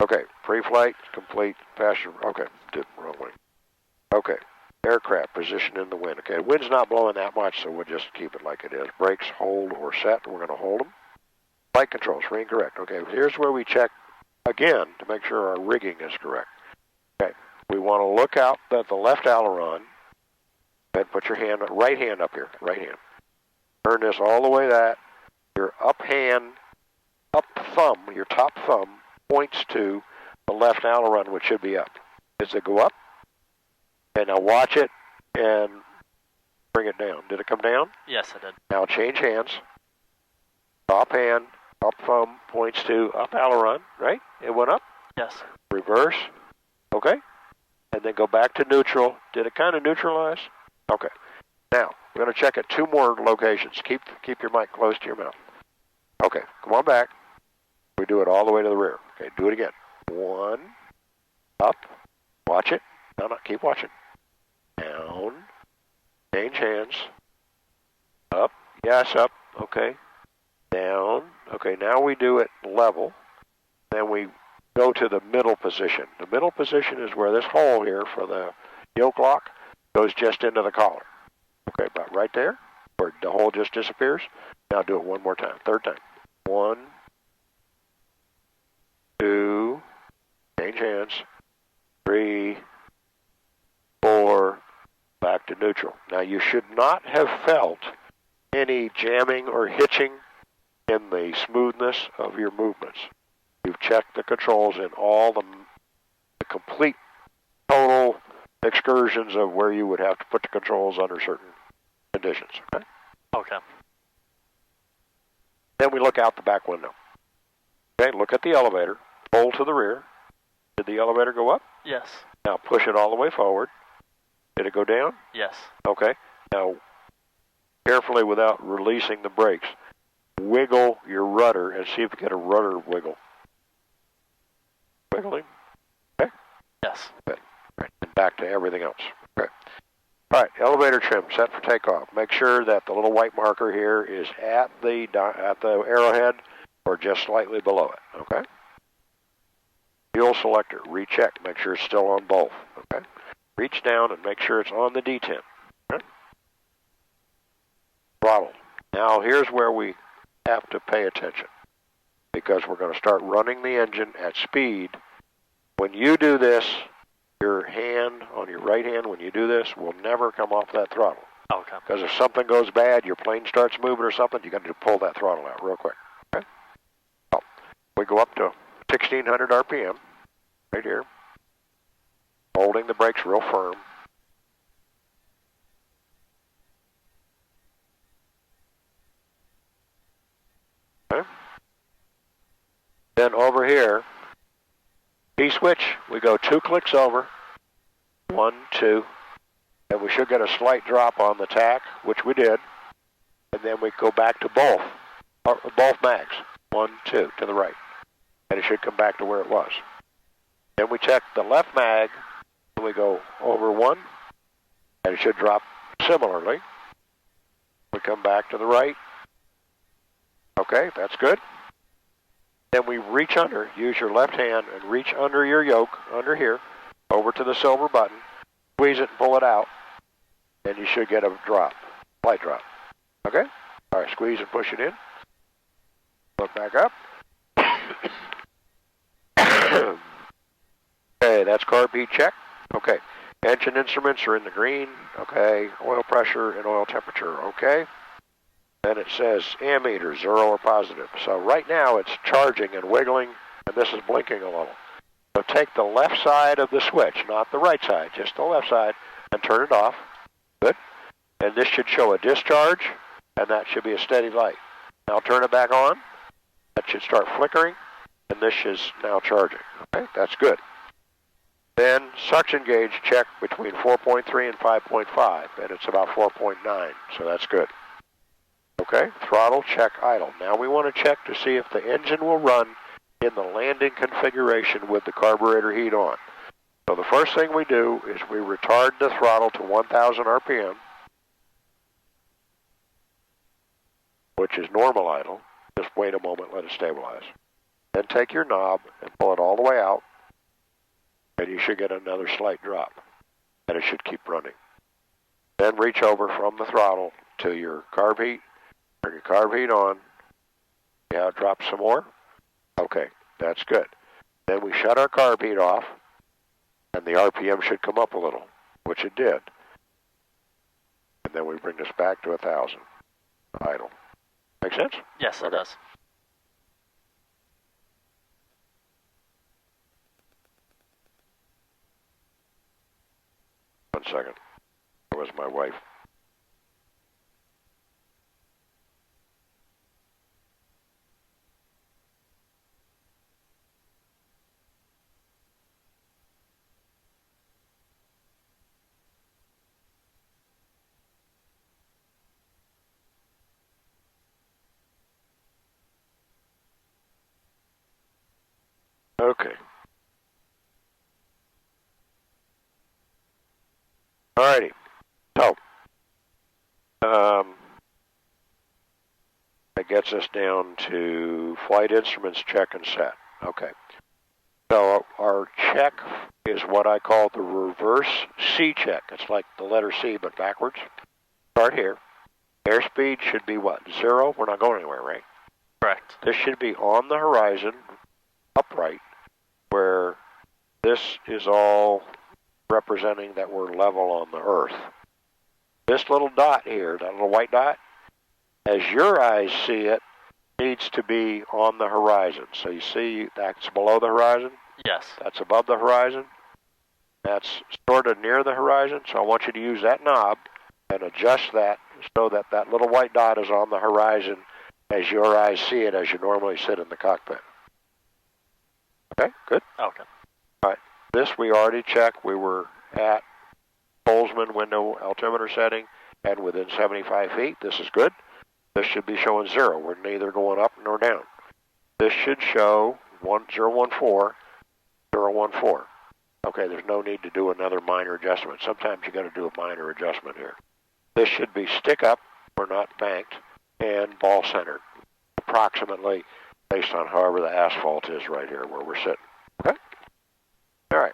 Okay, pre-flight, complete, passenger, okay, did wrong way. Okay, aircraft position in the wind. Okay, the wind's not blowing that much, so we'll just keep it like it is. Brakes, hold, or set, we're going to hold them. Flight controls, ring correct. Okay, here's where we check again to make sure our rigging is correct. Okay, we want to look out at the left aileron, and put your right hand up here, right hand. Turn this all the way that. Your up thumb, your top thumb, points to the left aileron, which should be up. Does it go up? Okay, now watch it and bring it down. Did it come down? Yes, it did. Now change hands. Top hand, up thumb points to up aileron, right? It went up? Yes. Reverse. Okay. And then go back to neutral. Did it kind of neutralize? Okay. Now, we're going to check at 2 more locations. Keep your mic close to your mouth. Okay, come on back. We do it all the way to the rear. Okay, do it again. 1, up, watch it. No, keep watching. Down, change hands. Up, yes, up, okay. Down, okay, now we do it level. Then we go to the middle position. The middle position is where this hole here for the yoke lock goes just into the collar. Okay, about right there, where the hole just disappears. Now do it one more time, third time. 1, 2, change hands, 3, 4, back to neutral. Now you should not have felt any jamming or hitching in the smoothness of your movements. You've checked the controls in all the complete total excursions of where you would have to put the controls under certain conditions. Okay? Okay. Then we look out the back window. Okay, look at the elevator. Pull to the rear. Did the elevator go up? Yes. Now push it all the way forward. Did it go down? Yes. Okay. Now, carefully without releasing the brakes, wiggle your rudder and see if you get a rudder wiggle. Wiggling? Okay? Yes. Good. Right. And back to everything else. Okay. All right, elevator trim set for takeoff. Make sure that the little white marker here is at the arrowhead or just slightly below it, okay? Fuel selector, recheck, make sure it's still on both, okay? Reach down and make sure it's on the D10, okay? Throttle. Now here's where we have to pay attention because we're going to start running the engine at speed. When you do this, your hand on your right hand, when you do this, will never come off that throttle. Okay. Because if something goes bad, your plane starts moving or something, you got to pull that throttle out real quick. Okay? So we go up to 1600 RPM, right here, holding the brakes real firm. Okay? Then over here, P-switch, we go 2 clicks over, 1, 2, and we should get a slight drop on the tack, which we did, and then we go back to both mags, 1, 2, to the right, and it should come back to where it was. Then we check the left mag, and we go over 1, and it should drop similarly. We come back to the right. Okay, that's good. Then we reach under, use your left hand and reach under your yoke, under here, over to the silver button, squeeze it and pull it out, and you should get a drop, slight drop. Okay? All right, squeeze and push it in. Look back up. Okay, that's carb heat check. Okay, engine instruments are in the green. Okay, oil pressure and oil temperature. Okay. Then it says ammeter, 0 or positive. So right now it's charging and wiggling, and this is blinking a little. So take the left side of the switch, not the right side, just the left side, and turn it off. Good. And this should show a discharge, and that should be a steady light. Now turn it back on. That should start flickering, and this is now charging. Okay, that's good. Then suction gauge check between 4.3 and 5.5, and it's about 4.9, so that's good. Okay, throttle, check, idle. Now we want to check to see if the engine will run in the landing configuration with the carburetor heat on. So the first thing we do is we retard the throttle to 1,000 RPM, which is normal idle. Just wait a moment, let it stabilize. Then take your knob and pull it all the way out, and you should get another slight drop, and it should keep running. Then reach over from the throttle to your carb heat, turn your carb heat on. See how it drops some more? Okay, that's good. Then we shut our carb heat off, and the RPM should come up a little, which it did. And then we bring this back to 1,000, idle. Make sense? Yes, it does. 1 second. That was my wife. Okay. Alrighty. So, that gets us down to flight instruments check and set. Okay. So our check is what I call the reverse C check. It's like the letter C, but backwards. Start here. Airspeed should be what? 0? We're not going anywhere, right? Correct. This should be on the horizon, upright, where this is all representing that we're level on the Earth. This little dot here, that little white dot, as your eyes see it, needs to be on the horizon. So you see that's below the horizon? Yes. That's above the horizon? That's sort of near the horizon, so I want you to use that knob and adjust that so that that little white dot is on the horizon as your eyes see it as you normally sit in the cockpit. Okay, good? Okay. All right, this we already checked. We were at Boltzmann window altimeter setting and within 75 feet. This is good. This should be showing 0. We're neither going up nor down. This should show 014, 014. Okay, there's no need to do another minor adjustment. Sometimes you got to do a minor adjustment here. This should be stick up, we're not banked, and ball centered, approximately based on however the asphalt is right here where we're sitting. Okay? All right.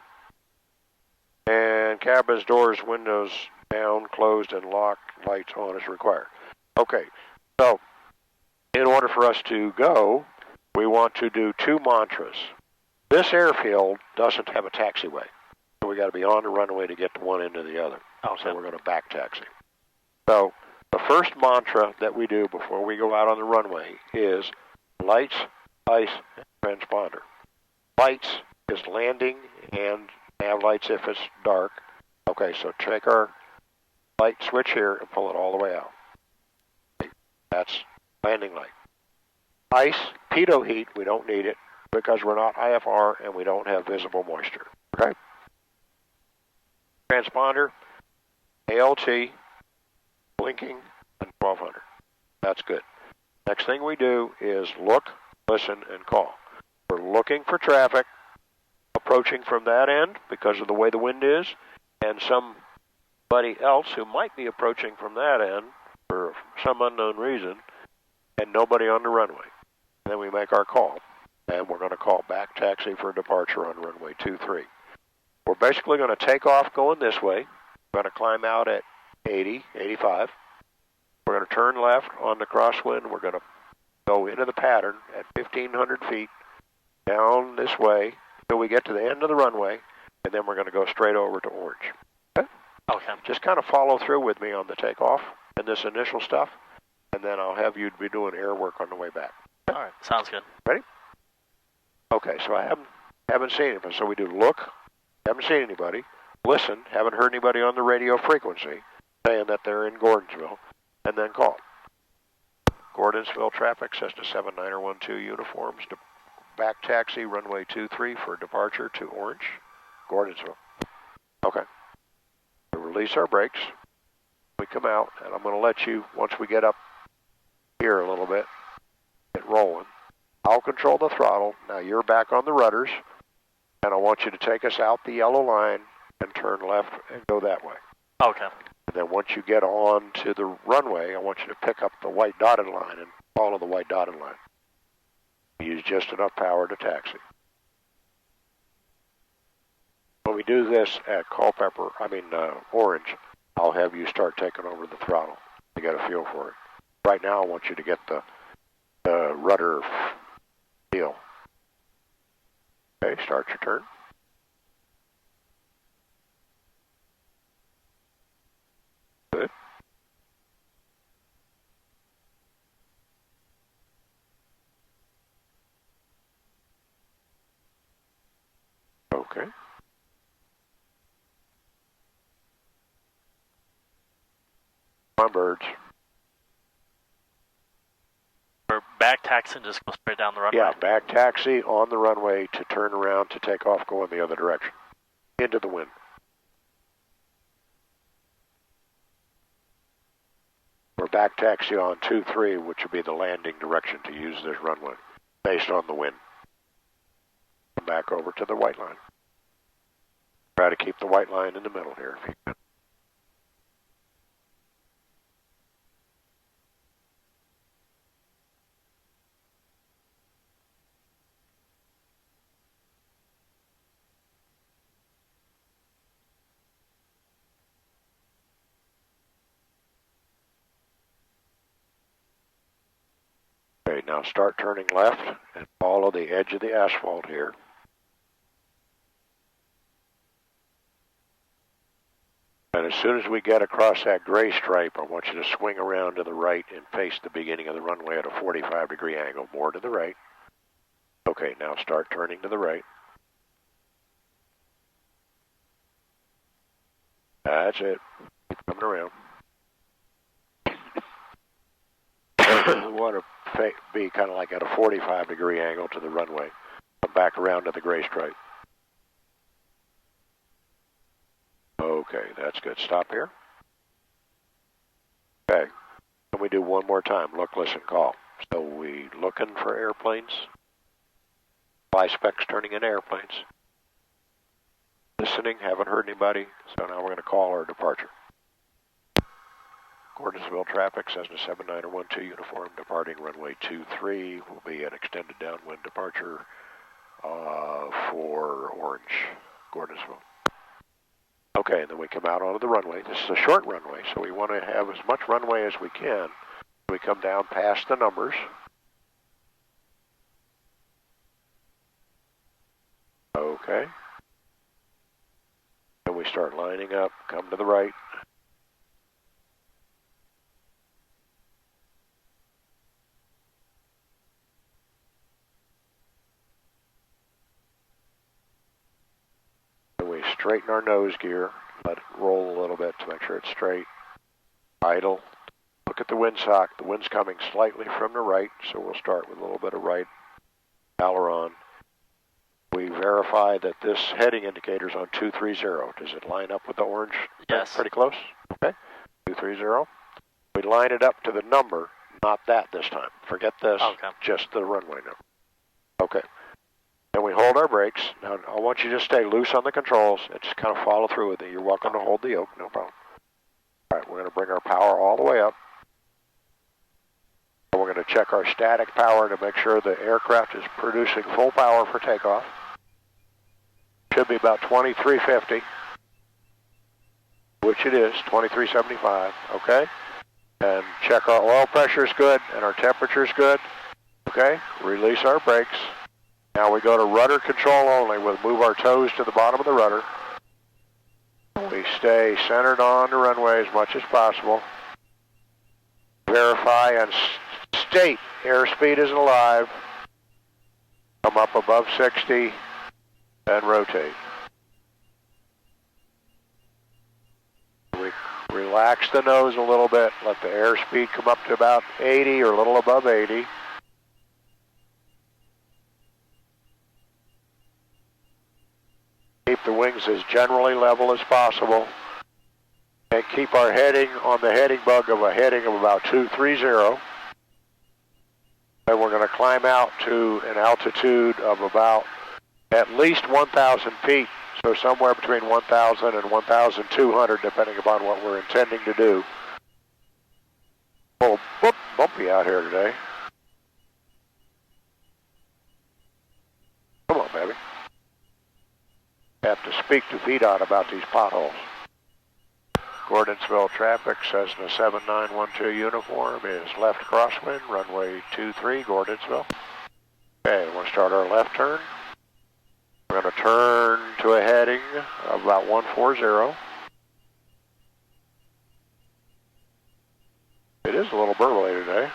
And cabins, doors, windows down, closed, and locked, lights on as required. Okay, so in order for us to go, we want to do 2 mantras. This airfield doesn't have a taxiway, so we got to be on the runway to get to one end to the other. Okay. So we're going to back taxi. So the first mantra that we do before we go out on the runway is lights, ice, transponder. Lights is landing and nav lights if it's dark. Okay, so take our light switch here and pull it all the way out. That's landing light. Ice, pitot heat, we don't need it because we're not IFR and we don't have visible moisture. Okay? Transponder, ALT, blinking, and 1200. That's good. Next thing we do is look, listen, and call. We're looking for traffic approaching from that end because of the way the wind is, and somebody else who might be approaching from that end for some unknown reason, and nobody on the runway. And then we make our call, and we're going to call back taxi for departure on runway 23. We're basically going to take off going this way. We're going to climb out at 80, 85. We're going to turn left on the crosswind. We're going to go into the pattern at 1,500 feet down this way till we get to the end of the runway, and then we're going to go straight over to Orange. Okay? Okay. Just kind of follow through with me on the takeoff and this initial stuff, and then I'll have you be doing air work on the way back. All right. Sounds good. Ready? Okay, so I haven't seen anybody. So we do look, haven't seen anybody. Listen, haven't heard anybody on the radio frequency saying that they're in Gordonsville, and then call. Gordonsville traffic, Cessna 7912 uniforms, back taxi, runway 23 for departure to Orange, Gordonsville. Okay. We release our brakes. We come out, and I'm going to let you, once we get up here a little bit, get rolling. I'll control the throttle. Now you're back on the rudders, and I want you to take us out the yellow line and turn left and go that way. Okay. And then once you get on to the runway, I want you to pick up the white dotted line and follow the white dotted line. Use just enough power to taxi. When we do this at Orange, I'll have you start taking over the throttle to get a feel for it. Right now, I want you to get the rudder feel. Okay, start your turn. Good. Okay. Come on, birds. We're back taxiing, just go straight down the runway. Yeah, back taxi on the runway to turn around to take off, go in the other direction. Into the wind. We're back taxi on 23, which would be the landing direction to use this runway, based on the wind. Come back over to the white line. Try to keep the white line in the middle here if you can. Okay, now start turning left and follow the edge of the asphalt here. And as soon as we get across that gray stripe, I want you to swing around to the right and face the beginning of the runway at a 45-degree angle, more to the right. Okay, now start turning to the right. That's it. Keep coming around. We want to be kind of like at a 45-degree angle to the runway. Come back around to the gray stripe. Okay, that's good. Stop here. Okay. Can we do one more time? Look, listen, call. So we looking for airplanes. Fly specs turning in airplanes. Listening, haven't heard anybody. So now we're going to call our departure. Gordonsville traffic, Cessna 7912 uniform, departing runway 23. Will be an extended downwind departure for Orange, Gordonsville. Okay, and then we come out onto the runway. This is a short runway, so we want to have as much runway as we can. We come down past the numbers. Okay. Then we start lining up, come to the right. We straighten our nose gear, let it roll a little bit to make sure it's straight. Idle. Look at the windsock. The wind's coming slightly from the right, so we'll start with a little bit of right aileron. We verify that this heading indicator's on 230. Does it line up with the orange? Yes. Pretty close? Okay. 230. We line it up to the number, not that this time. Forget this, Okay. Just the runway number. Okay. And we hold our brakes. Now, I want you to stay loose on the controls and just kind of follow through with it. You're welcome to hold the yoke, no problem. All right, we're going to bring our power all the way up. We're going to check our static power to make sure the aircraft is producing full power for takeoff. Should be about 2350, which it is, 2375, okay? And check our oil pressure is good and our temperature is good, okay? Release our brakes. Now we go to rudder control only. We'll move our toes to the bottom of the rudder. We stay centered on the runway as much as possible. Verify and state airspeed is alive. Come up above 60 and rotate. We relax the nose a little bit. Let the airspeed come up to about 80 or a little above 80. Keep the wings as generally level as possible. And keep our heading on the heading bug of a heading of about 230. And we're going to climb out to an altitude of about at least 1,000 feet. So somewhere between 1,000 and 1,200, depending upon what we're intending to do. Oh, bumpy out here today. speak to VDOT about these potholes. Gordonsville traffic, Cessna 7912 uniform is left crosswind, runway 23, Gordonsville. Okay, we'll start our left turn. We're going to turn to a heading of about 140. It is a little burbly today.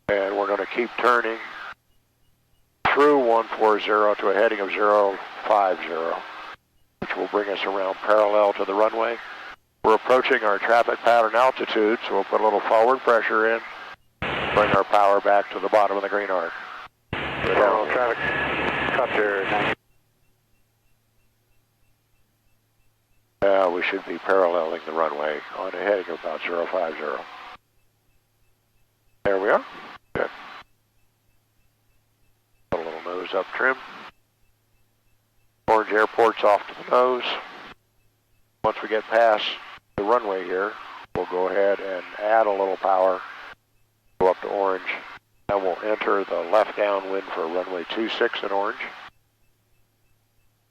And we're going to keep turning through 140 to a heading of 050, which will bring us around parallel to the runway. We're approaching our traffic pattern altitude, so we'll put a little forward pressure in, bring our power back to the bottom of the green arc. Down traffic, copter 90. We should be paralleling the runway on a heading of about 050. There we are. Good. Put a little nose up trim. Orange Airport's off to the nose. Once we get past the runway here, we'll go ahead and add a little power, go up to orange, and we'll enter the left downwind for runway 26 in orange.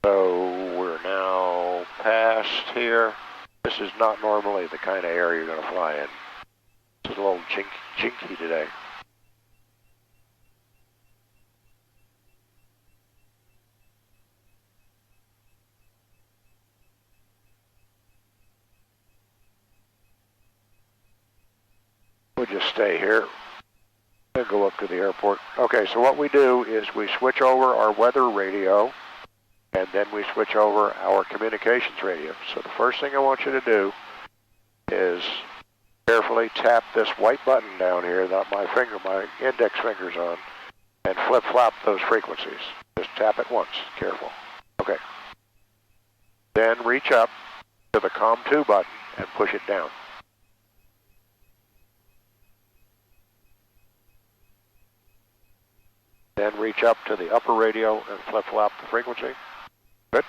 So we're now past here. This is not normally the kind of area you're going to fly in. This is a little jinky today. We'll just stay here and go up to the airport. Okay, so what we do is we switch over our weather radio and then we switch over our communications radio. So the first thing I want you to do is carefully tap this white button down here that my index finger's on, and flip-flop those frequencies. Just tap it once, careful. Okay. Then reach up to the COM2 button and push it down. Then reach up to the upper radio and flip-flop the frequency. Good.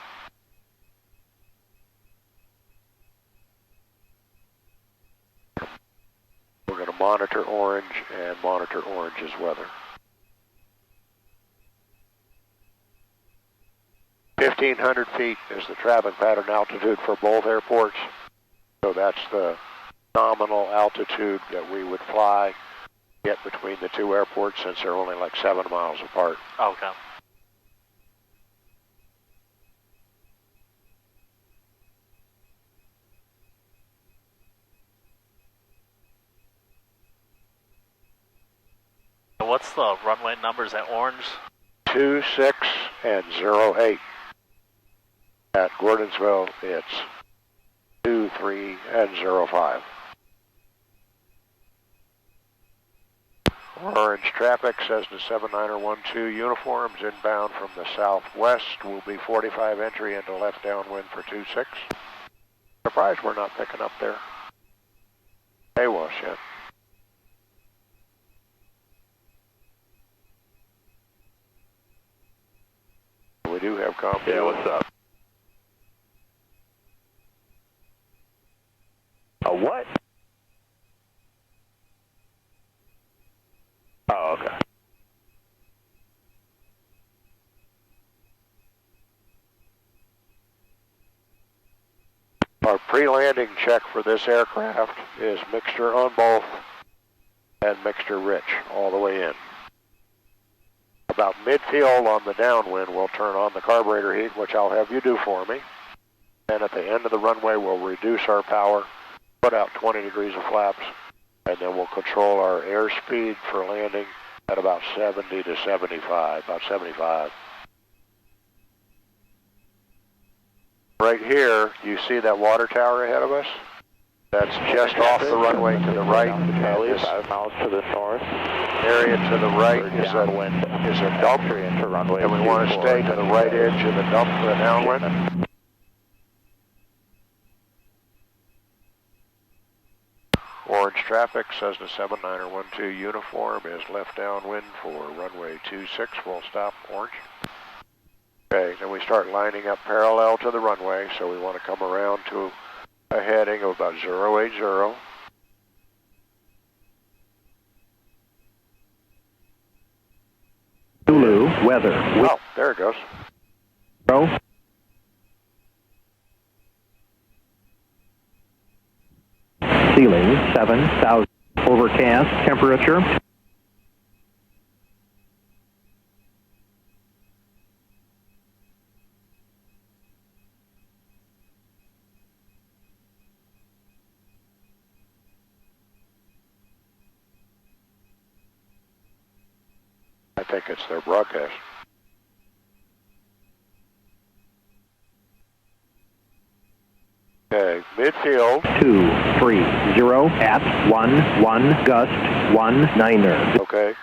We're going to monitor orange and monitor orange's weather. 1,500 feet is the traffic pattern altitude for both airports. So that's the nominal altitude that we would fly, get between the two airports, since they're only like 7 miles apart. Okay. What's the runway numbers at orange? 26 and 08. At Gordonsville, it's 23 and 05. Orange traffic, Cessna 7912 uniforms inbound from the southwest will be 45 entry into left downwind for 26. Surprised we're not picking up there. AWAS yet. We do have COM2. Yeah, what's up? A what? Oh, okay. Our pre-landing check for this aircraft is mixture on both and mixture rich all the way in. About midfield on the downwind, we'll turn on the carburetor heat, which I'll have you do for me. And at the end of the runway, we'll reduce our power, put out 20 degrees of flaps, and then we'll control our airspeed for landing at about 70 to 75, about 75. Right here, you see that water tower ahead of us? That's just off the runway to the right. And this 5 miles to the north. area to the right is a dump, and we want to stay to the right edge of the dump for the downwind. Orange traffic, Cessna 7912 uniform is left downwind for runway 26. We'll stop orange. Okay, then we start lining up parallel to the runway, so we want to come around to a heading of about 080. weather. Oh, there it goes. Zero. Ceiling 7,000. Overcast. Temperature. I think it's their broadcast. Okay, midfield. 230 at 1 gust 19er. Okay.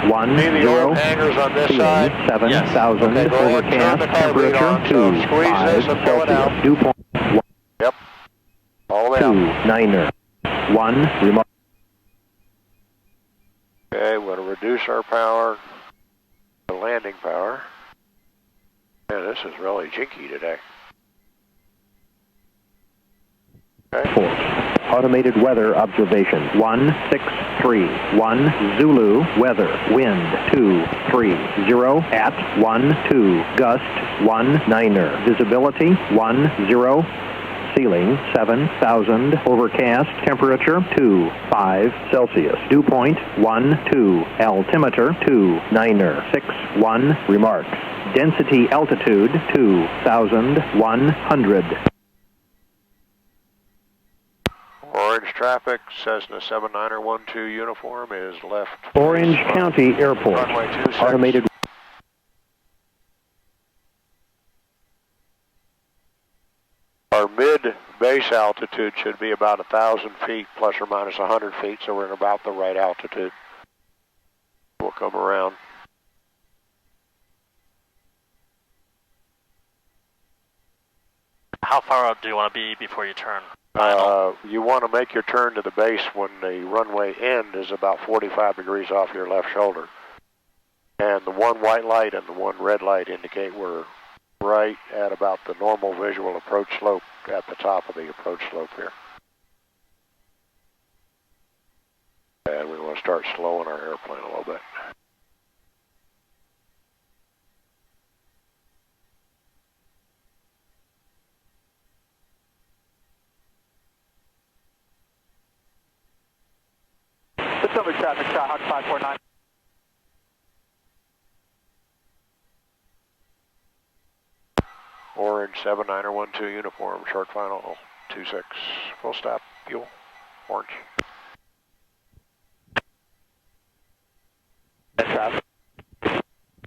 1 See the 0. old hangers on this Ceiling side? 7,000. Okay, go ahead and turn Overcast. the carb lead Temperature on, so 2 squeeze 5 this and pull it out. Celsius. Dew point Yep. All the way 2 out. 9er. 1 remark. Okay, we're going to reduce our power, the landing power. Man, this is really jinky today. Okay. Automated weather observation 163 Zulu weather wind 230 at 12 gust 19er visibility 10 ceiling 7,000 overcast temperature 25 Celsius dew point 12 altimeter 29er 61 remarks density altitude 2,100. Orange traffic, Cessna 79er12 uniform is left. Orange County Airport. Runway 26. Automated. Our mid-base altitude should be about 1,000 feet, plus or minus 100 feet, so we're in about the right altitude. We'll come around. How far out do you want to be before you turn? You want to make your turn to the base when the runway end is about 45 degrees off your left shoulder. And the one white light and the one red light indicate we're right at about the normal visual approach slope at the top of the approach slope here. And we want to start slowing our airplane a little bit. Pacific traffic, Skyhawk 549. Orange 79er12 uniform, short final 26, full stop, fuel, orange. Traffic.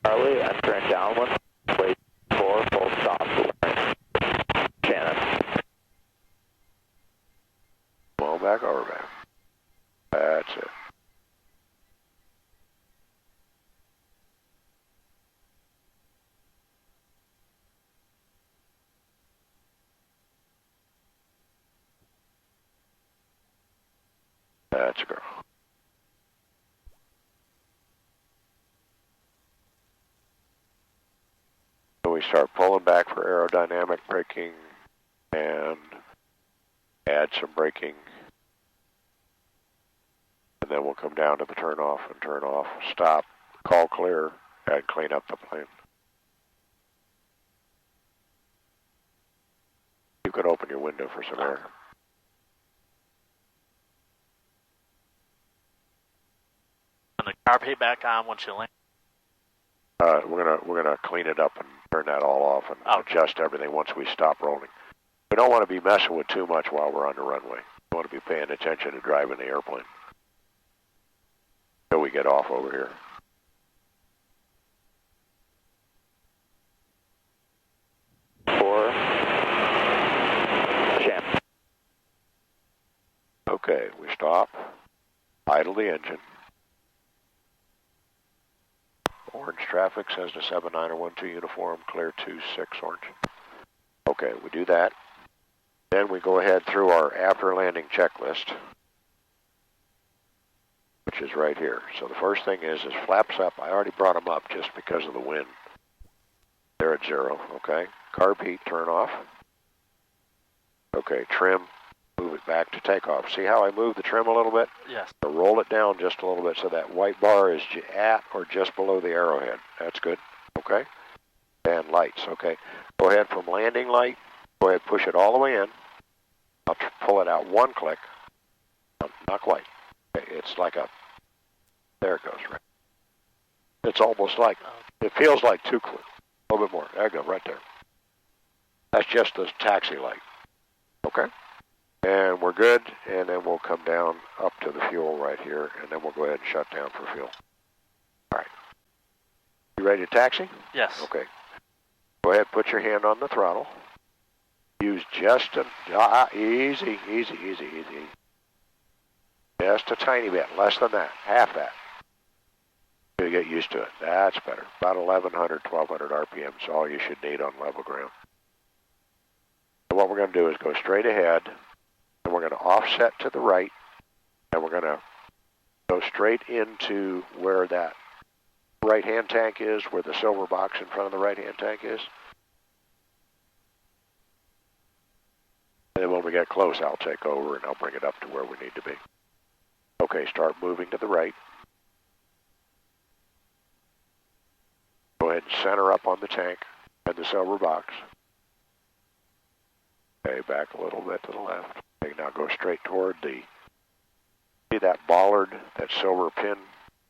Charlie, entering downwind, wait 4, full stop, Shannon. Come on back over, man. That's it. That's a girl. So we start pulling back for aerodynamic braking and add some braking. And then we'll come down to the turn off and turn off, stop, call clear, and clean up the plane. You could open your window for some air. And the carb back on once you land. We're gonna clean it up and turn that all off and adjust everything once we stop rolling. We don't want to be messing with too much while we're on the runway. We want to be paying attention to driving the airplane until we get off over here. Okay, we stop, idle the engine. Orange traffic says the 79er12 uniform, clear 26 orange. Okay, we do that. Then we go ahead through our after landing checklist, which is right here. So the first thing is flaps up. I already brought them up just because of the wind. They're at 0, okay? Carb heat, turn off. Okay, trim, move it back to takeoff. See how I moved the trim a little bit? Yes. So roll it down just a little bit so that white bar is at or just below the arrowhead. That's good. okay? And lights, okay? Go ahead from landing light, go ahead, push it all the way in. I'll pull it out one click. No, not quite. Okay, it's like a, there it goes, right? It's almost like, it feels like two clicks. A little bit more. There you go, right there. That's just the taxi light, okay? And we're good, and then we'll come down up to the fuel right here, and then we'll go ahead and shut down for fuel. All right. You ready to taxi? Yes. Okay. Go ahead, put your hand on the throttle. Use just a, easy. Just a tiny bit, less than that, half that. You get used to it. That's better. About 1,100, 1,200 RPM is all you should need on level ground. So what we're going to do is go straight ahead, and we're going to offset to the right, and we're going to go straight into where that right-hand tank is, where the silver box in front of the right-hand tank is. And then when we get close, I'll take over and I'll bring it up to where we need to be. Okay, start moving to the right. Go ahead and center up on the tank and the silver box. Okay, back a little bit to the left. Okay, now go straight toward the, see that bollard, that silver pin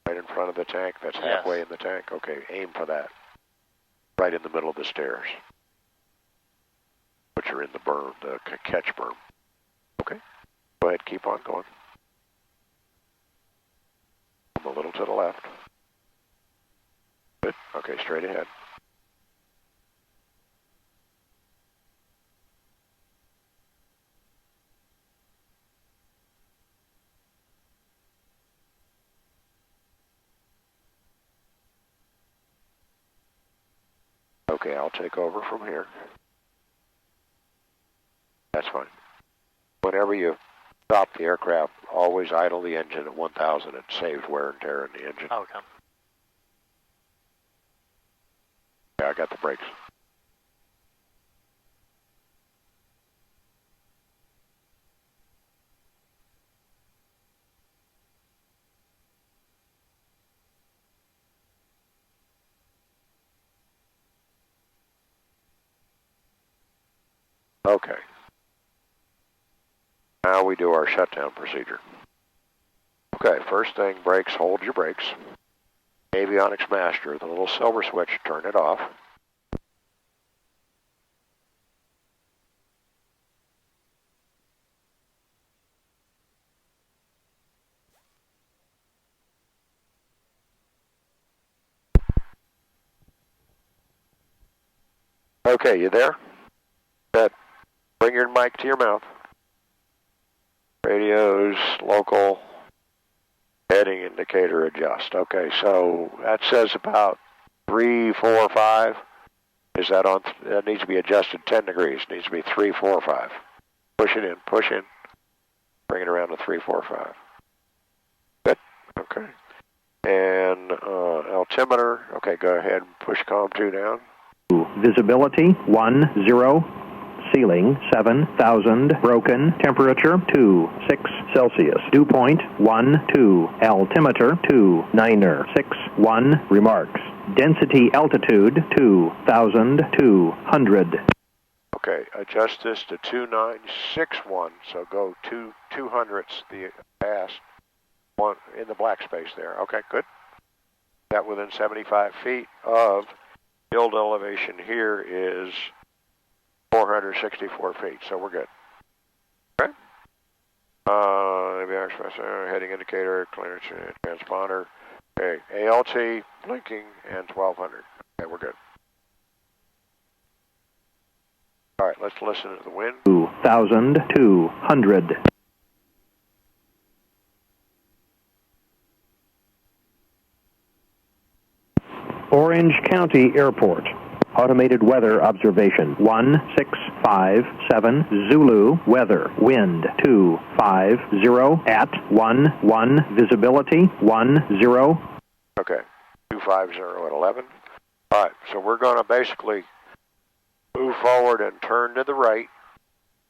right in front of the tank? That's halfway in the tank? Okay, aim for that. Right in the middle of the stairs. Which are in the berm, the catch berm. Okay, go ahead, keep on going. Come a little to the left. Good, okay, straight ahead. Okay, I'll take over from here. That's fine. Whenever you stop the aircraft, always idle the engine at 1,000. It saves wear and tear in the engine. Okay. Yeah, I got the brakes. Okay. Now we do our shutdown procedure. Okay, first thing, brakes, hold your brakes. Avionics master, the little silver switch, turn it off. Okay, you there? Good. Bring your mic to your mouth. Radios, local, heading indicator adjust. Okay, so that says about 3, 4, 5. Is that on? That needs to be adjusted 10 degrees. Needs to be 3, 4, 5. Push it in, push in. Bring it around to 3, 4, 5. Good. Okay. And altimeter. Okay, go ahead and push COM2 down. Visibility 10. Ceiling 7,000. Broken. Temperature 26 Celsius. Dew point 12. Altimeter 2961. Remarks. Density altitude 2,200. Okay, adjust this to 2961. So go 200ths the past one in the black space there. Okay, good. That within 75 feet of build elevation here is 464 feet, so we're good. Okay. Heading indicator, clearance, transponder. Okay, ALT, blinking, and 1200. Okay, we're good. All right, let's listen to the wind. 2,200. Orange County Airport. Automated weather observation 1657 Zulu weather wind 250 at 11 visibility 10. Okay, 250 at 11. All right, so we're going to basically move forward and turn to the right.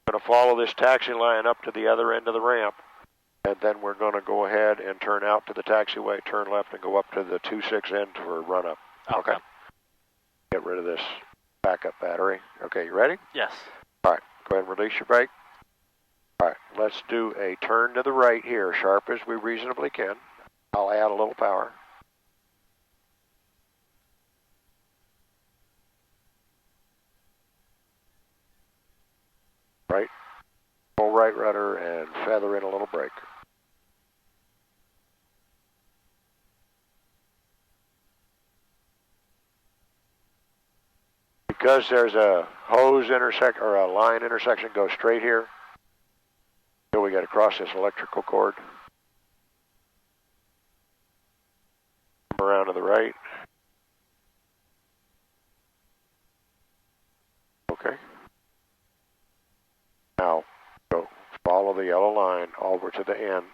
We're going to follow this taxi line up to the other end of the ramp, and then we're going to go ahead and turn out to the taxiway, turn left, and go up to the 26 end for a run up. Okay. Get rid of this backup battery. Okay, you ready? Yes. All right, go ahead and release your brake. All right, let's do a turn to the right here, sharp as we reasonably can. I'll add a little power. Right, pull right rudder and feather in a little brake. Because there's a hose intersection or a line intersection, go straight here till we get across this electrical cord. Come around to the right. Okay. Now go follow the yellow line over to the end.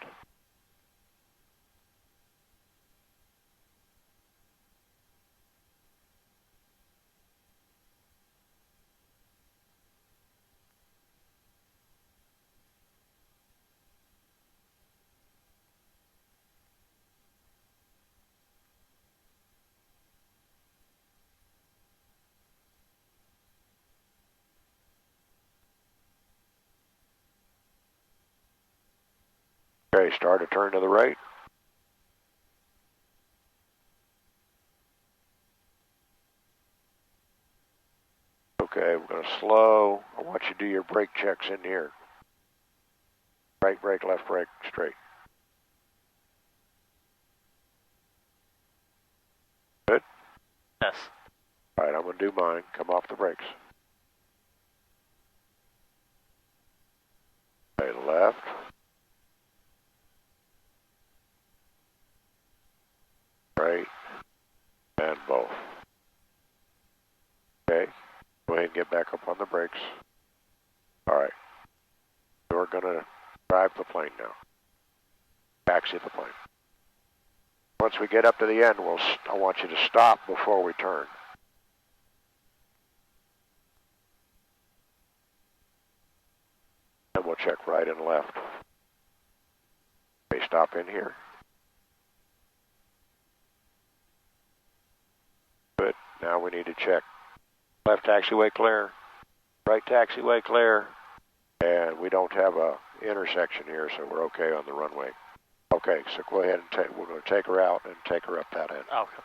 Okay, start a turn to the right. Okay, we're going to slow. I want you to do your brake checks in here. Right brake, left brake, straight. Good? Yes. All right, I'm going to do mine. Come off the brakes. Okay, left. Right. And both. Okay, go ahead and get back up on the brakes. All right, we're going to drive the plane now. Taxi the plane. Once we get up to the end, I want you to stop before we turn. And we'll check right and left. Okay, stop in here. Good. Now we need to check. Left taxiway clear. Right taxiway clear. And we don't have a intersection here, so we're okay on the runway. Okay, so go ahead and we're going to take her out and take her up that end. Okay.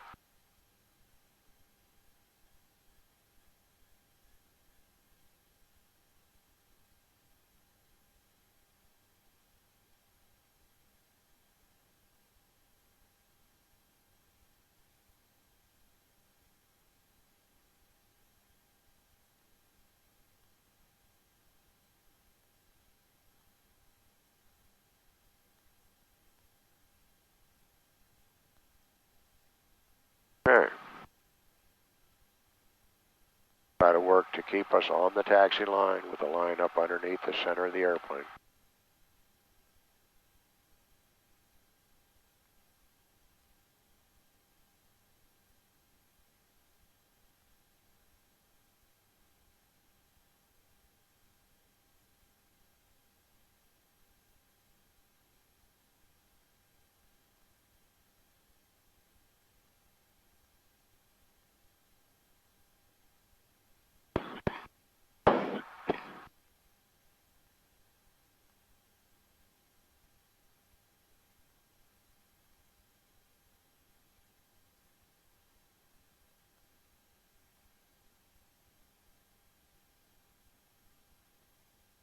Okay. Try to work to keep us on the taxi line with the line up underneath the center of the airplane.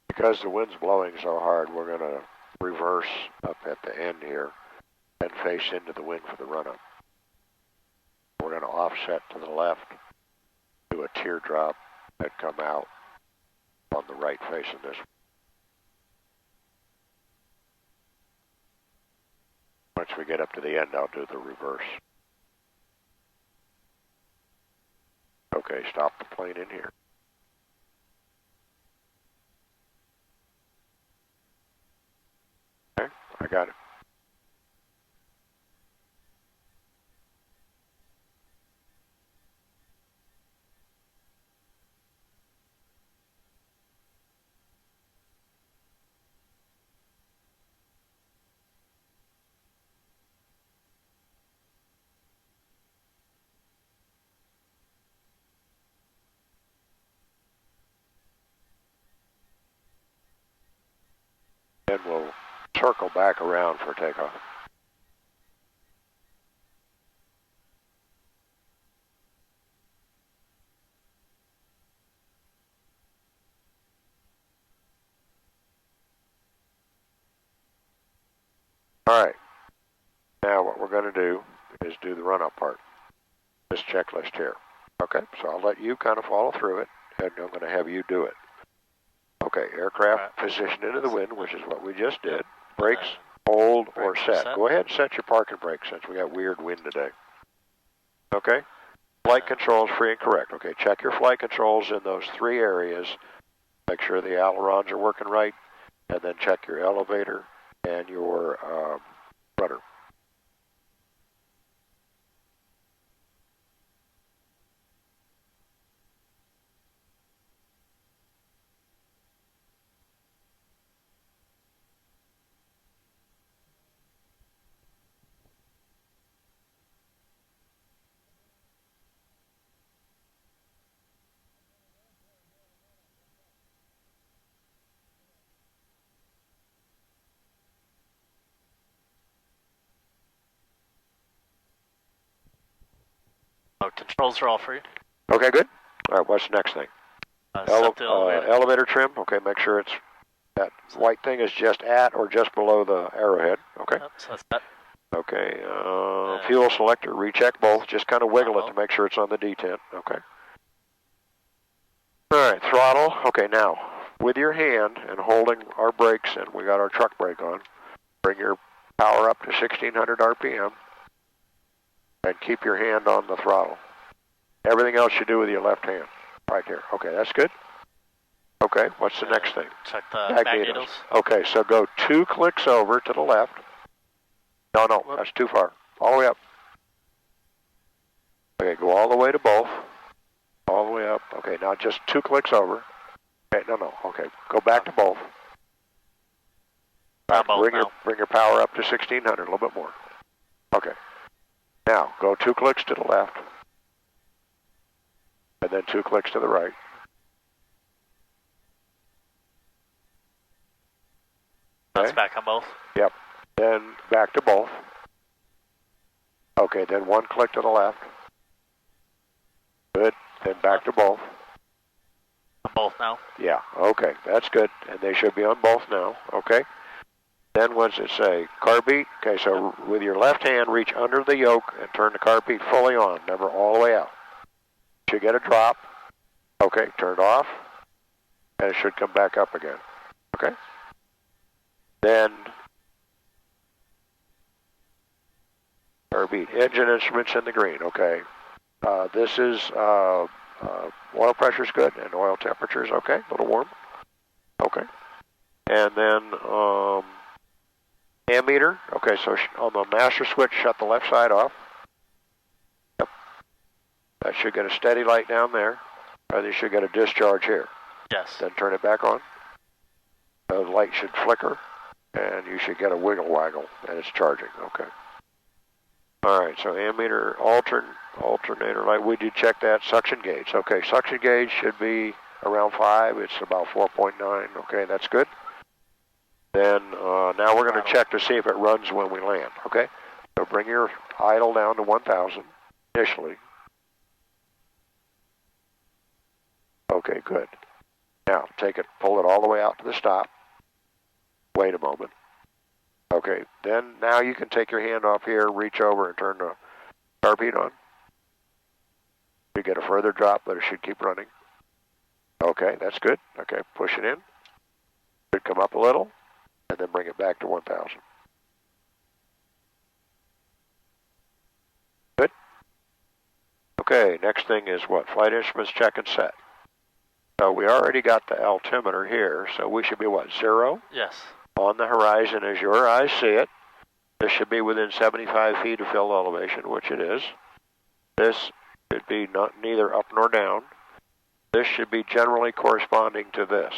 Because the wind's blowing so hard, we're going to reverse up at the end here and face into the wind for the run-up. We're going to offset to the left, do a teardrop, and come out on the right facing this. Once we get up to the end, I'll do the reverse. Okay, stop the plane in here. Okay, I got it. circle back around for takeoff. All right. Now what we're going to do is do the run-up part. This checklist here. Okay, so I'll let you kind of follow through it, and I'm going to have you do it. Okay, aircraft positioned into the wind, which is what we just did. Brakes, hold, or set. Go ahead and set your parking brakes since we got weird wind today. Okay? Flight controls free and correct. Okay, check your flight controls in those 3 areas. Make sure the ailerons are working right, and then check your elevator and your rudder. Oh, controls are all free. Okay, good. All right, what's the next thing? Set the elevator. Elevator trim. Okay, make sure it's that white thing is just at or just below the arrowhead. Okay. Yep, so that's that. Okay. Fuel selector. Recheck both. Just kind of wiggle it to make sure it's on the detent. Okay. All right. Throttle. Okay. Now, with your hand and holding our brakes, and we got our truck brake on, bring your power up to 1600 RPM, and keep your hand on the throttle. Everything else you do with your left hand. Right here. Okay, that's good. Okay, what's the next thing? Check the magnetos. Okay, so go 2 clicks over to the left. No, that's too far. All the way up. Okay, go all the way to both. All the way up. Okay, now just 2 clicks over. Okay, no. Okay, go back to both. Bring your power up to 1600, a little bit more. Okay. Now, go 2 clicks to the left. And then 2 clicks to the right. That's back on both? Yep. Then back to both. Okay, then 1 click to the left. Good. Then back to both. On both now? Yeah, okay, that's good. And they should be on both now, okay? Then what does it say? Car beat? Okay, so with your left hand, reach under the yoke and turn the car beat fully on, never all the way out. Should get a drop. Okay, turn it off. And it should come back up again. Okay? Then, car beat. Engine instruments in the green. Okay. This is oil pressure's good and oil temperature's okay. A little warm. Okay. And then ammeter. Okay, so on the master switch, shut the left side off. Yep. That should get a steady light down there. Or you should get a discharge here. Yes. Then turn it back on. The light should flicker, and you should get a wiggle waggle, and it's charging. Okay. All right, so ammeter, alternator light. We did check that. Suction gauge. Okay, suction gauge should be around 5. It's about 4.9. Okay, that's good. Then now we're going to check to see if it runs when we land. Okay, so bring your idle down to 1,000 initially. Okay, good. Now take it, pull it all the way out to the stop. Wait a moment. Okay, then now you can take your hand off here, reach over and turn the car beat on. You get a further drop, but it should keep running. Okay, that's good. Okay, push it in. Should come up a little, and then bring it back to 1,000. Good. Okay, next thing is what? Flight instruments check and set. So we already got the altimeter here, so we should be what, 0? Yes. On the horizon as your eyes see it. This should be within 75 feet of field elevation, which it is. This should be neither up nor down. This should be generally corresponding to this,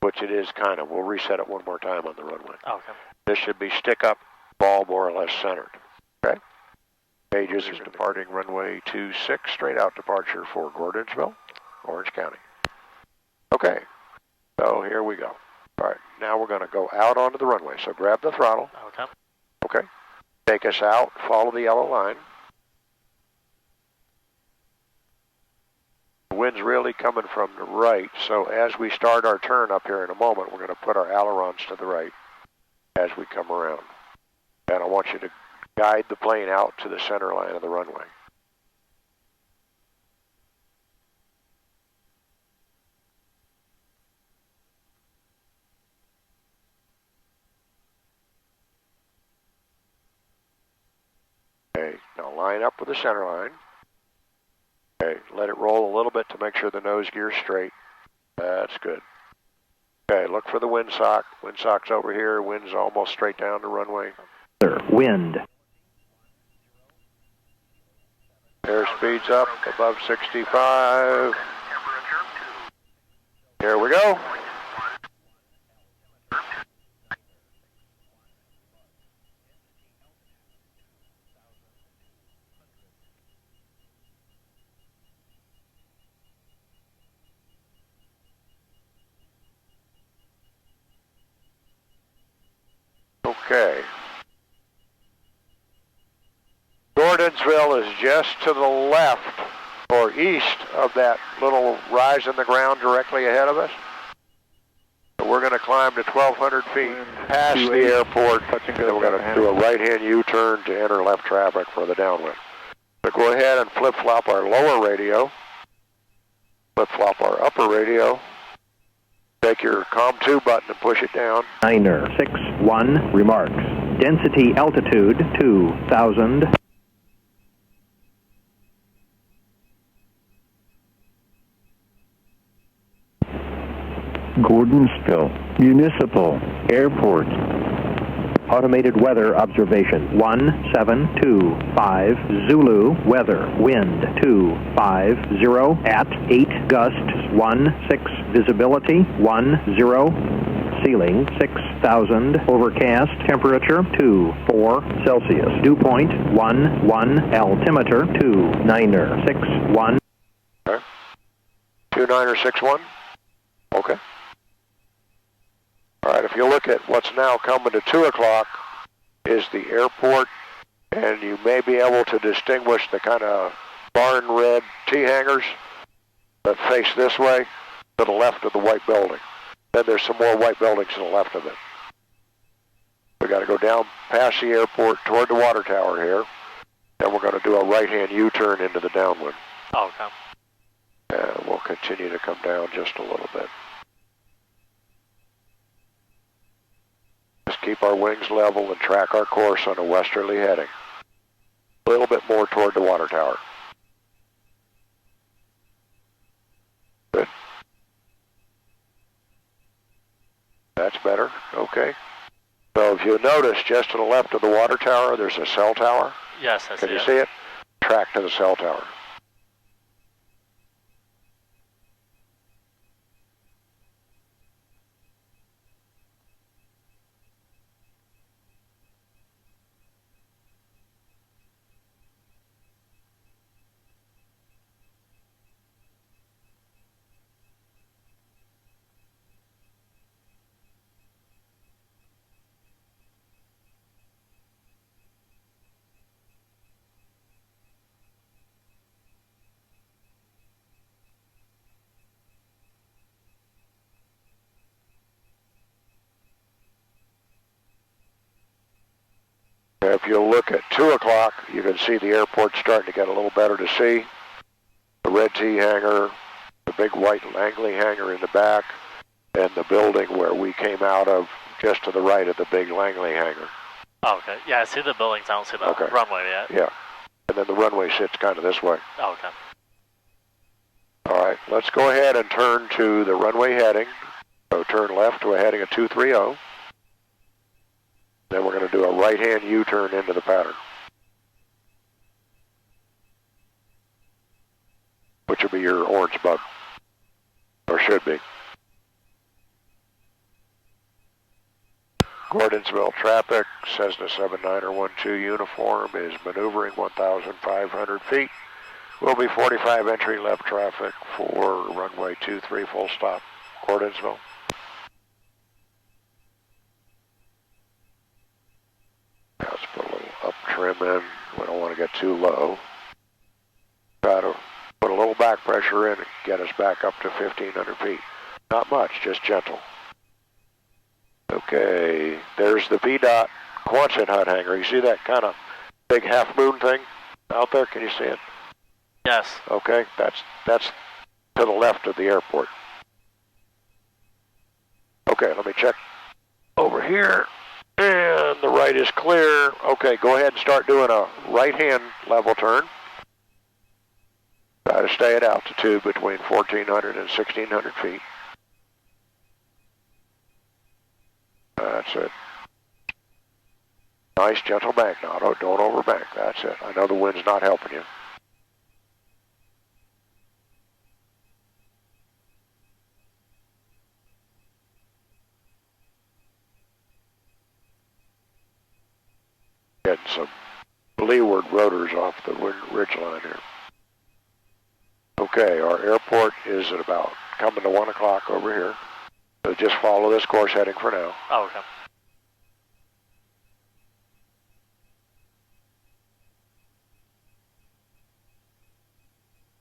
which it is kind of. We'll reset it one more time on the runway. Okay. This should be stick up, ball more or less centered. Okay? Pages is departing runway 26, straight out departure for Gordonsville, Orange County. Okay, so here we go. All right, now we're going to go out onto the runway. So grab the throttle. Okay. Okay. Take us out, follow the yellow line. The wind's really coming from the right, so as we start our turn up here in a moment, we're going to put our ailerons to the right as we come around. And I want you to guide the plane out to the center line of the runway. Okay, now line up with the center line. Okay, let it roll a little bit to make sure the nose gear's straight. That's good. Okay, look for the windsock. Windsock's over here. Wind's almost straight down the runway. Wind. Airspeed's up above 65. Here we go. Okay. Gordonsville is just to the left or east of that little rise in the ground directly ahead of us. So we're going to climb to 1,200 feet past the airport, and then we're going to do a right-hand U-turn to enter left traffic for the downwind. So go ahead and flip-flop our lower radio, flip-flop our upper radio, take your COM2 button and push it down. Niner 61 remarks. Density altitude 2,000. Gordonsville Municipal Airport. Automated weather observation 1725 Zulu weather wind 250 at 8 gusts 16 visibility 10 ceiling 6,000 overcast temperature 24 Celsius dew point 11 altimeter 2961. Okay. 2961. Okay. All right, if you look at what's now coming to 2 o'clock is the airport, and you may be able to distinguish the kind of barn red T-hangers that face this way to the left of the white building. Then there's some more white buildings to the left of it. We got to go down past the airport toward the water tower here, and we're going to do a right-hand U-turn into the downwind. Okay. And we'll continue to come down just a little bit. Just keep our wings level and track our course on a westerly heading. A little bit more toward the water tower. Good. That's better. Okay. So if you notice, just to the left of the water tower, there's a cell tower. Yes, I see it. Can you see it? Track to the cell tower. If you look at 2 o'clock, you can see the airport starting to get a little better to see. The red T hangar, the big white Langley hangar in the back, and the building where we came out of just to the right of the big Langley hangar. Oh, okay. Yeah, I see the buildings. I don't see the Okay. runway yet. Yeah. And then the runway sits kind of this way. Oh, okay. All right, let's go ahead and turn to the runway heading. So turn left to a heading of 230. Then we're going to do a right-hand U-turn into the pattern, which will be your orange bug, or should be. Gordonsville traffic, Cessna 7912 uniform is maneuvering 1,500 feet. Will be 45 entry left traffic for runway 23 full stop, Gordonsville. trim in. We don't want to get too low. Try to put a little back pressure in and get us back up to 1,500 feet. Not much, just gentle. Okay, there's the VDOT Quonset hut hangar. You see that kind of big half moon thing out there? Can you see it? Yes. Okay, that's to the left of the airport. Okay, let me check over here. And the right is clear. Okay, go ahead and start doing a right-hand level turn. Try to stay at altitude between 1,400 and 1,600 feet. That's it. Nice gentle bank now. Don't overbank. That's it. I know the wind's not helping you. Getting some leeward rotors off the ridge line here. Okay, our airport is at about coming to 1 o'clock over here. So just follow this course heading for now. Oh, okay.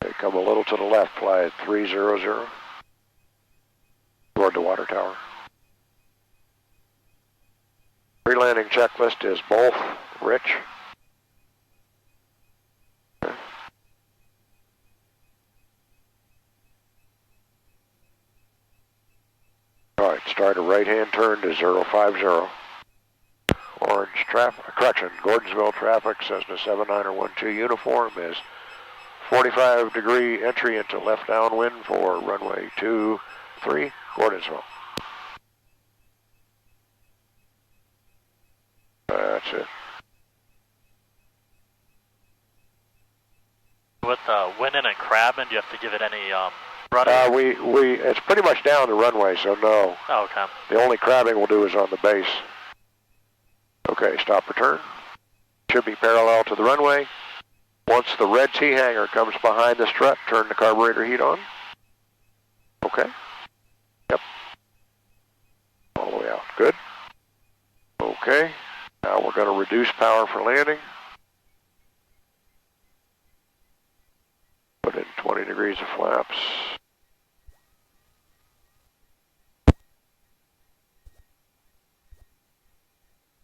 Okay, come a little to the left, fly at 300 toward the water tower. Pre-landing checklist is both Rich. Okay. All right, start a right-hand turn to 050. Orange traffic, correction, Gordonsville traffic, Cessna 7912 uniform is 45-degree entry into left downwind for runway 23, Gordonsville. That's it. With winning and crabbing, do you have to give it any rudder? It's pretty much down the runway, so no. Oh, okay. The only crabbing we'll do is on the base. Okay, stop return. Should be parallel to the runway. Once the red T hanger comes behind the strut, turn the carburetor heat on. Okay. Yep. All the way out. Good. Okay. Now we're going to reduce power for landing. Put in 20 degrees of flaps.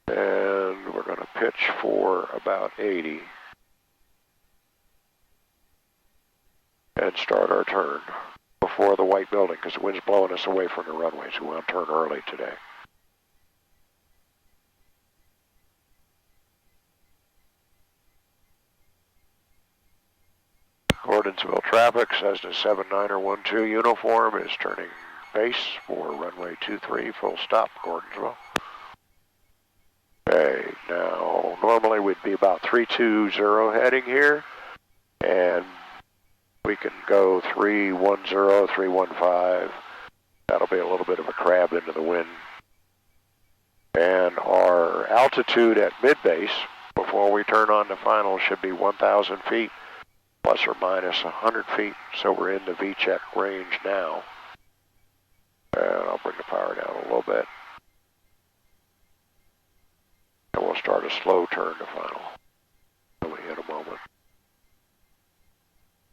And we're going to pitch for about 80. And start our turn before the white building because the wind's blowing us away from the runway, so we want to turn early today. Gordonsville traffic, Cessna 7912 uniform is turning base for runway 23, full stop, Gordonsville. Okay, now normally we'd be about 320 heading here, and we can go 310, 315. That'll be a little bit of a crab into the wind. And our altitude at mid-base before we turn on the final should be 1,000 feet. Plus or minus 100 feet, so we're in the V-check range now. And I'll bring the power down a little bit. And we'll start a slow turn to final. So we hit a moment.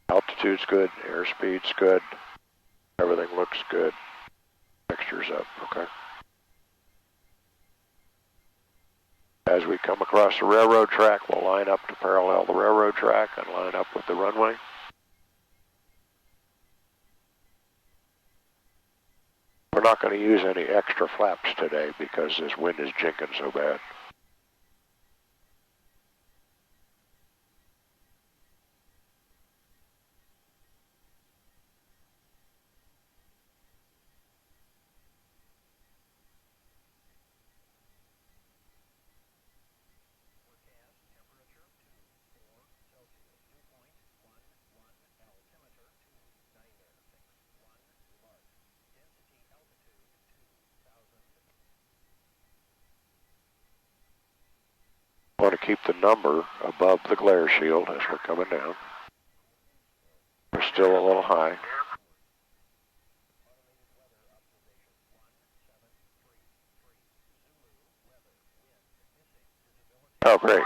Altitude's good, airspeed's good, everything looks good. Mixture's up, okay. As we come across the railroad track, we'll line up to parallel the railroad track and line up with the runway. We're not going to use any extra flaps today because this wind is jinking so bad. Want to keep the number above the glare shield as we're coming down. We're still a little high. Oh, great.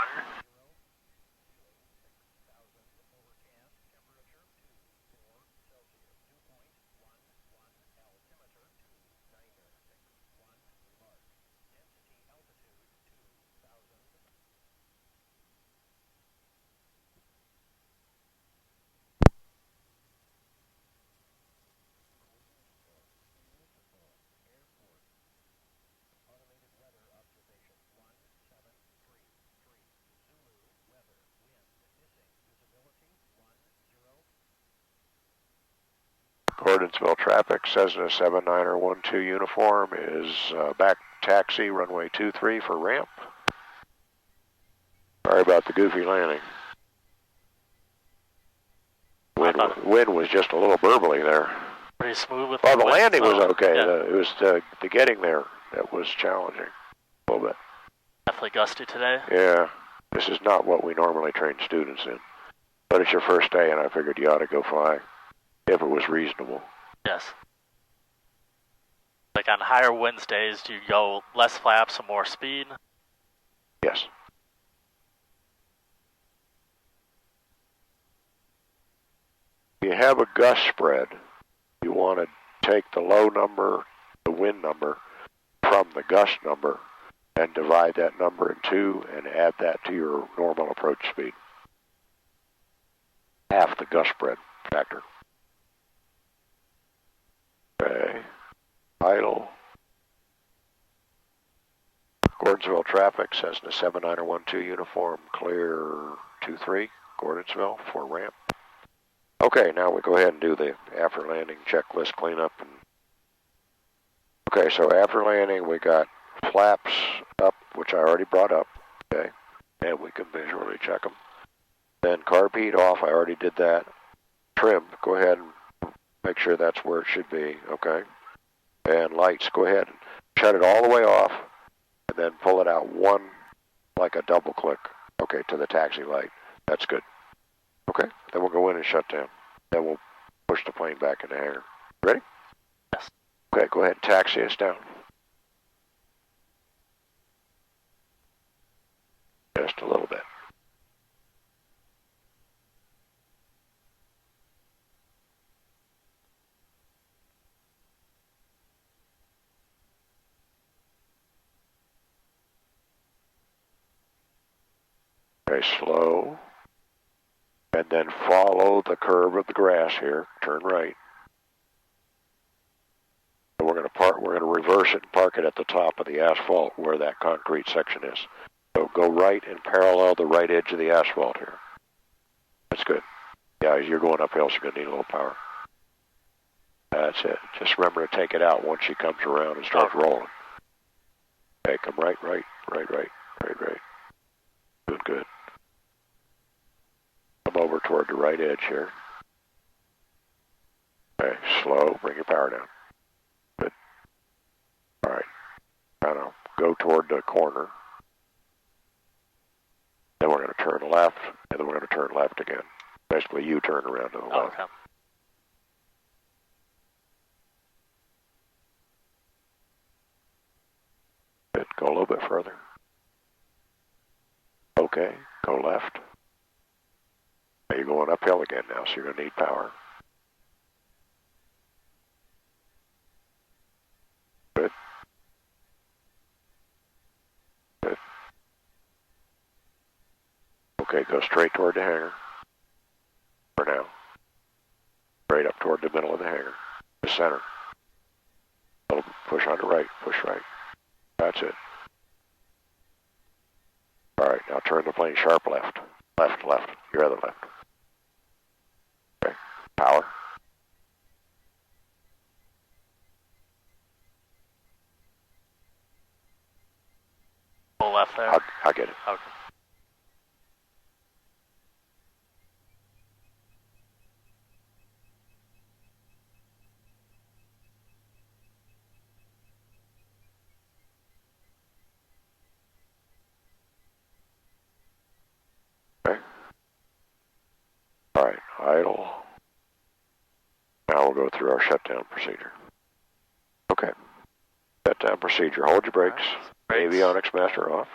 Gordonsville traffic, Cessna 79er12 uniform is back taxi, runway 23 for ramp. Sorry about the goofy landing. Wind was just a little burbly there. Pretty smooth with well, the wind, landing was okay. Yeah. It was the getting there that was challenging a little bit. Definitely gusty today. Yeah, this is not what we normally train students in. But it's your first day, and I figured you ought to go fly if it was reasonable. Yes. Like on higher winds days, do you go less flaps and more speed? Yes. If you have a gust spread, you want to take the low number, the wind number, from the gust number, and divide that number in two and add that to your normal approach speed. Half the gust spread factor. Okay. Idle. Gordonsville traffic, Cessna 79er12 uniform, clear 23, Gordonsville for ramp. Okay, now we go ahead and do the after landing checklist cleanup. Okay, so after landing we got flaps up, which I already brought up, okay, and we can visually check them. Then carb heat off, I already did that. Trim, go ahead and make sure that's where it should be, okay. And lights, go ahead and shut it all the way off, and then pull it out one, like a double click, okay, to the taxi light. That's good. Okay, then we'll go in and shut down. Then we'll push the plane back in the hangar. Ready? Yes. Okay, go ahead and taxi us down. Just a little bit. Very slow. And then follow the curve of the grass here. Turn right. And we're going to reverse it and park it at the top of the asphalt where that concrete section is. So go right and parallel the right edge of the asphalt here. That's good. Yeah, as you're going uphill, so you're going to need a little power. That's it. Just remember to take it out once she comes around and starts rolling. Okay, come right. Good. Come over toward the right edge here. Okay, slow. Bring your power down. Good. All right. Kind of go toward the corner. Then we're going to turn left, and then we're going to turn left again. Basically, you turn around to the left. Okay. Good. Go a little bit further. Okay. Go left. Now you're going uphill again now, so you're going to need power. Good. Good. Okay, go straight toward the hangar. For now. Straight up toward the middle of the hangar. The center. Push on the right. Push right. That's it. All right, now turn the plane sharp left. Left. Your other left. Okay, power. Full left there. I'll get it. Okay. Okay. All right, idle. Now we'll go through our shutdown procedure. Okay. Shutdown procedure. Hold your brakes. Brakes. Avionics master off.